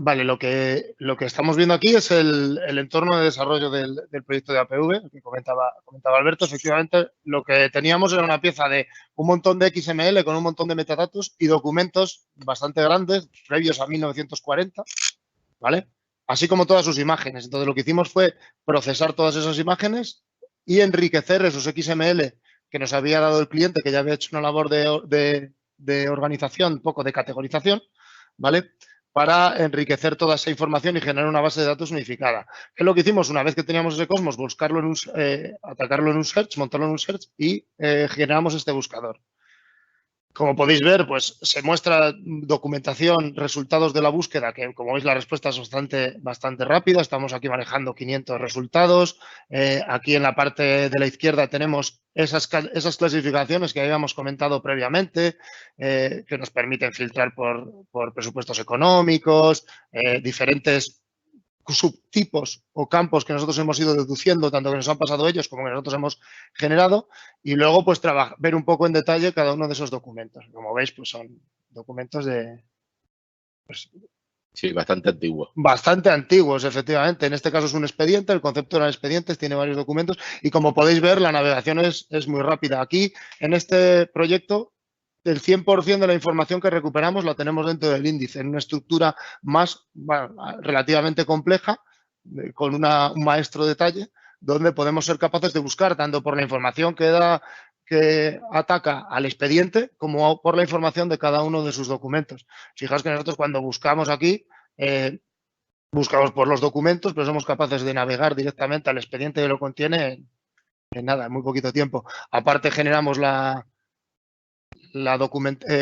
Vale, lo que estamos viendo aquí es el entorno de desarrollo del proyecto de APV, que comentaba Alberto. Efectivamente, lo que teníamos era una pieza de un montón de XML con un montón de metadatos y documentos bastante grandes, previos a 1940, ¿vale? Así como todas sus imágenes. Entonces, lo que hicimos fue procesar todas esas imágenes y enriquecer esos XML que nos había dado el cliente, que ya había hecho una labor de organización, un poco de categorización, ¿vale?, para enriquecer toda esa información y generar una base de datos unificada. ¿Qué es lo que hicimos? Una vez que teníamos ese Cosmos, buscarlo atacarlo en un search, montarlo en un search y generamos este buscador. Como podéis ver, pues se muestra documentación, resultados de la búsqueda, que como veis la respuesta es bastante rápida. Estamos aquí manejando 500 resultados. Aquí en la parte de la izquierda tenemos esas clasificaciones que habíamos comentado previamente, que nos permiten filtrar por presupuestos económicos, diferentes subtipos o campos que nosotros hemos ido deduciendo, tanto que nos han pasado ellos como que nosotros hemos generado, y luego pues ver un poco en detalle cada uno de esos documentos. Como veis, pues son documentos sí, bastante antiguos. Bastante antiguos, efectivamente. En este caso es un expediente, el concepto eran expedientes, tiene varios documentos y como podéis ver la navegación es muy rápida. Aquí, en este proyecto, el 100% de la información que recuperamos la tenemos dentro del índice, en una estructura relativamente compleja, con un maestro detalle, donde podemos ser capaces de buscar tanto por la información que ataca al expediente como por la información de cada uno de sus documentos. Fijaos que nosotros cuando buscamos aquí, buscamos por los documentos, pero somos capaces de navegar directamente al expediente que lo contiene en nada, en muy poquito tiempo. Aparte generamos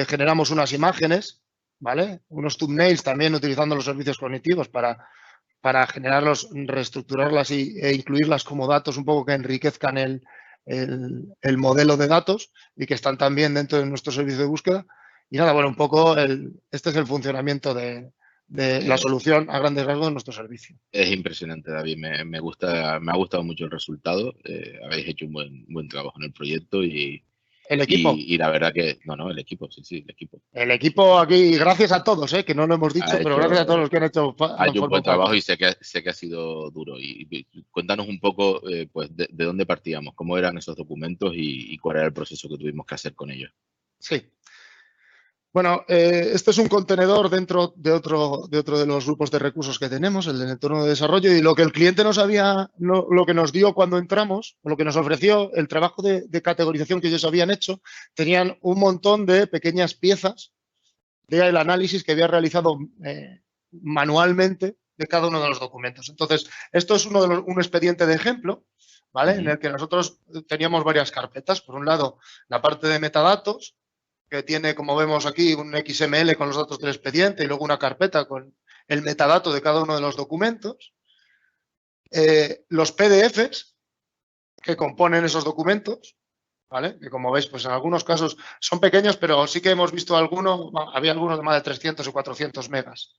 generamos unas imágenes, ¿vale? Unos thumbnails también utilizando los servicios cognitivos para generarlos, reestructurarlas e incluirlas como datos un poco que enriquezcan el modelo de datos y que están también dentro de nuestro servicio de búsqueda. Y nada, bueno, un poco este es el funcionamiento de la solución a grandes rasgos de nuestro servicio. Es impresionante, David. Me ha gustado mucho el resultado. Habéis hecho un buen trabajo en el proyecto y el equipo. Y la verdad que, el equipo, sí, el equipo. El equipo aquí, gracias a todos, que no lo hemos dicho, pero gracias a todos los que han hecho. Ha hecho un buen trabajo y sé que ha sido duro. Y cuéntanos un poco, pues, de dónde partíamos, cómo eran esos documentos y cuál era el proceso que tuvimos que hacer con ellos. Sí. Bueno, este es un contenedor dentro de otro de los grupos de recursos que tenemos, el del entorno de desarrollo, y lo que el cliente lo que nos dio cuando entramos, lo que nos ofreció, el trabajo de categorización que ellos habían hecho, tenían un montón de pequeñas piezas del análisis que había realizado manualmente de cada uno de los documentos. Entonces, esto es un expediente de ejemplo, ¿vale? En el que nosotros teníamos varias carpetas. Por un lado, la parte de metadatos, que tiene, como vemos aquí, un XML con los datos del expediente y luego una carpeta con el metadato de cada uno de los documentos. Los PDFs que componen esos documentos, ¿vale? Que como veis, pues en algunos casos son pequeños, pero sí que hemos visto había algunos de más de 300 o 400 megas.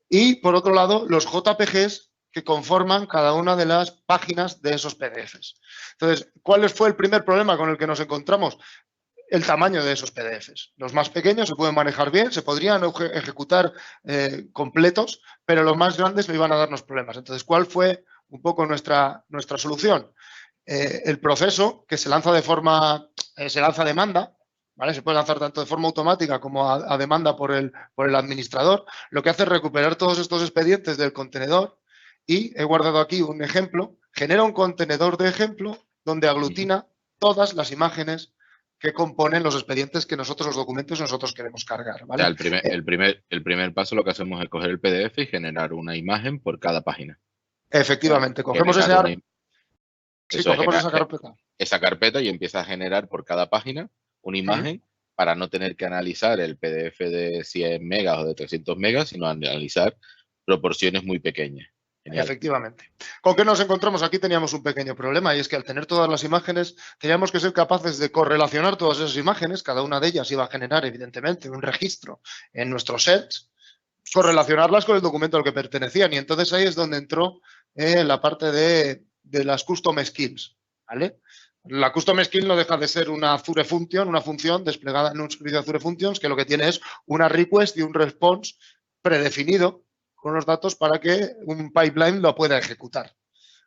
Y, por otro lado, los JPGs que conforman cada una de las páginas de esos PDFs. Entonces, ¿cuál fue el primer problema con el que nos encontramos? El tamaño de esos PDFs. Los más pequeños se pueden manejar bien, se podrían ejecutar completos, pero los más grandes me iban a darnos problemas. Entonces, ¿cuál fue un poco nuestra solución? El proceso que se lanza se lanza a demanda, ¿vale? Se puede lanzar tanto de forma automática como a demanda por el administrador. Lo que hace es recuperar todos estos expedientes del contenedor y he guardado aquí un ejemplo. Genera un contenedor de ejemplo donde aglutina todas las imágenes que componen los expedientes que nosotros, los documentos, nosotros queremos cargar, ¿vale? O sea, el primer paso lo que hacemos es coger el PDF y generar una imagen por cada página. Efectivamente, cogemos esa carpeta. Esa carpeta y empieza a generar por cada página una imagen para no tener que analizar el PDF de 100 megas o de 300 megas, sino analizar proporciones muy pequeñas. Genial. Efectivamente. ¿Con qué nos encontramos? Aquí teníamos un pequeño problema y es que al tener todas las imágenes teníamos que ser capaces de correlacionar todas esas imágenes. Cada una de ellas iba a generar, evidentemente, un registro en nuestros sets, correlacionarlas con el documento al que pertenecían. Y entonces ahí es donde entró la parte de las custom skills, ¿vale? La custom skill no deja de ser una Azure Function, una función desplegada en un servicio de Azure Functions que lo que tiene es una request y un response predefinido con los datos para que un pipeline lo pueda ejecutar,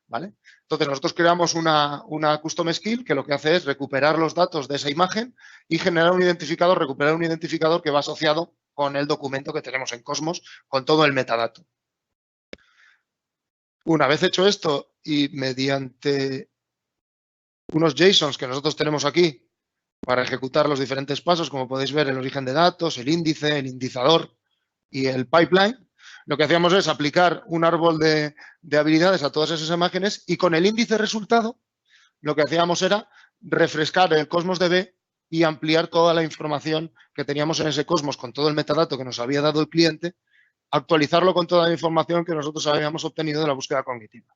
¿vale? Entonces, nosotros creamos una custom skill que lo que hace es recuperar los datos de esa imagen y generar un identificador, recuperar un identificador que va asociado con el documento que tenemos en Cosmos, con todo el metadato. Una vez hecho esto y mediante unos JSONs que nosotros tenemos aquí para ejecutar los diferentes pasos, como podéis ver, el origen de datos, el índice, el indizador y el pipeline, lo que hacíamos es aplicar un árbol de habilidades a todas esas imágenes y con el índice resultado lo que hacíamos era refrescar el Cosmos DB y ampliar toda la información que teníamos en ese Cosmos con todo el metadato que nos había dado el cliente, actualizarlo con toda la información que nosotros habíamos obtenido de la búsqueda cognitiva.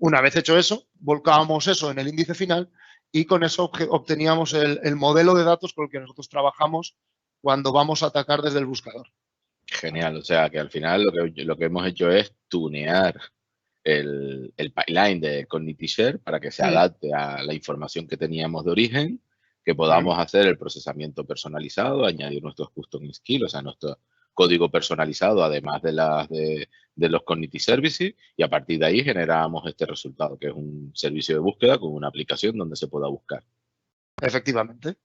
Una vez hecho eso, volcábamos eso en el índice final y con eso obteníamos el modelo de datos con el que nosotros trabajamos cuando vamos a atacar desde el buscador. Genial, o sea que al final lo que hemos hecho es tunear el pipeline de Cognity-Share para que se adapte a la información que teníamos de origen, que podamos hacer el procesamiento personalizado, añadir nuestros custom skills, o sea, nuestro código personalizado, además de los Cognity Services, y a partir de ahí generamos este resultado, que es un servicio de búsqueda con una aplicación donde se pueda buscar. Efectivamente.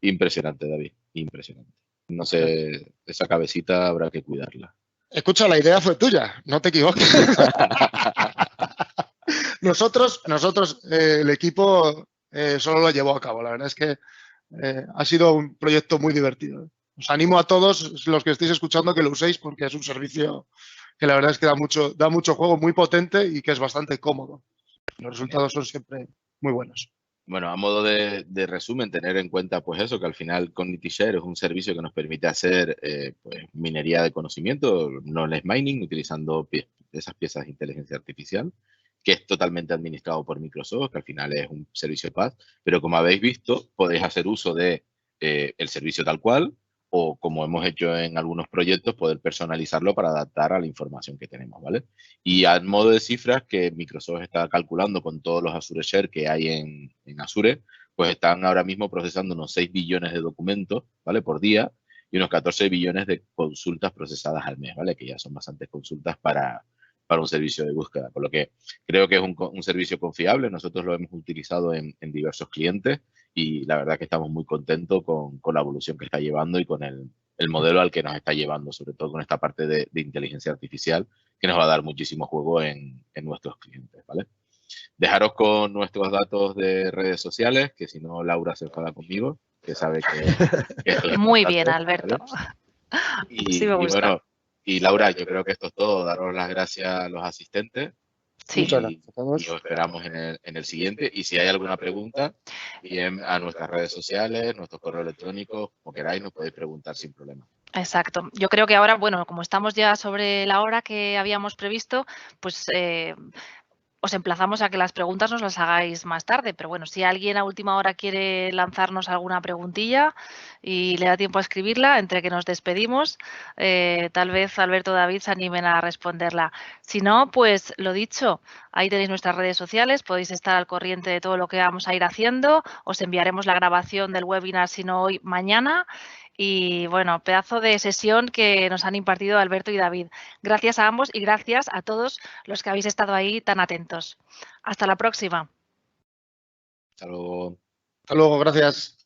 Impresionante, David, impresionante. No sé, esa cabecita habrá que cuidarla. Escucha, la idea fue tuya, no te equivoques. Nosotros, el equipo solo lo llevó a cabo. La verdad es que ha sido un proyecto muy divertido. Os animo a todos los que estéis escuchando que lo uséis porque es un servicio que la verdad es que da mucho juego, muy potente y que es bastante cómodo. Los resultados son siempre muy buenos. Bueno, a modo de resumen, tener en cuenta pues eso, que al final Cognity-Share es un servicio que nos permite hacer pues, minería de conocimiento, knowledge mining, utilizando esas piezas de inteligencia artificial, que es totalmente administrado por Microsoft, que al final es un servicio PaaS, pero como habéis visto, podéis hacer uso de el servicio tal cual, o como hemos hecho en algunos proyectos, poder personalizarlo para adaptar a la información que tenemos, ¿vale? Y al modo de cifras que Microsoft está calculando con todos los Azure Share que hay en Azure, pues están ahora mismo procesando unos 6 billones de documentos, ¿vale? Por día y unos 14 billones de consultas procesadas al mes, ¿vale? Que ya son bastantes consultas para un servicio de búsqueda, por lo que creo que es un servicio confiable. Nosotros lo hemos utilizado en diversos clientes y la verdad que estamos muy contentos con la evolución que está llevando y con el modelo al que nos está llevando, sobre todo con esta parte de inteligencia artificial, que nos va a dar muchísimo juego en nuestros clientes, ¿vale? Dejaros con nuestros datos de redes sociales, que si no Laura se enfada conmigo, que sabe que esto es muy bien, Alberto. ¿vale? Sí me gusta. Y bueno, y Laura, yo creo que esto es todo. Daros las gracias a los asistentes. Sí. Muchas gracias a todos. Y os esperamos en el siguiente. Y si hay alguna pregunta, bien a nuestras redes sociales, nuestro correo electrónico, como queráis, nos podéis preguntar sin problema. Exacto. Yo creo que ahora, bueno, como estamos ya sobre la hora que habíamos previsto, pues os emplazamos a que las preguntas nos las hagáis más tarde, pero bueno, si alguien a última hora quiere lanzarnos alguna preguntilla y le da tiempo a escribirla, entre que nos despedimos, tal vez Alberto o David se animen a responderla. Si no, pues lo dicho, ahí tenéis nuestras redes sociales, podéis estar al corriente de todo lo que vamos a ir haciendo, os enviaremos la grabación del webinar, si no hoy, mañana. Y bueno, pedazo de sesión que nos han impartido Alberto y David. Gracias a ambos y gracias a todos los que habéis estado ahí tan atentos. Hasta la próxima. Hasta luego. Hasta luego, gracias.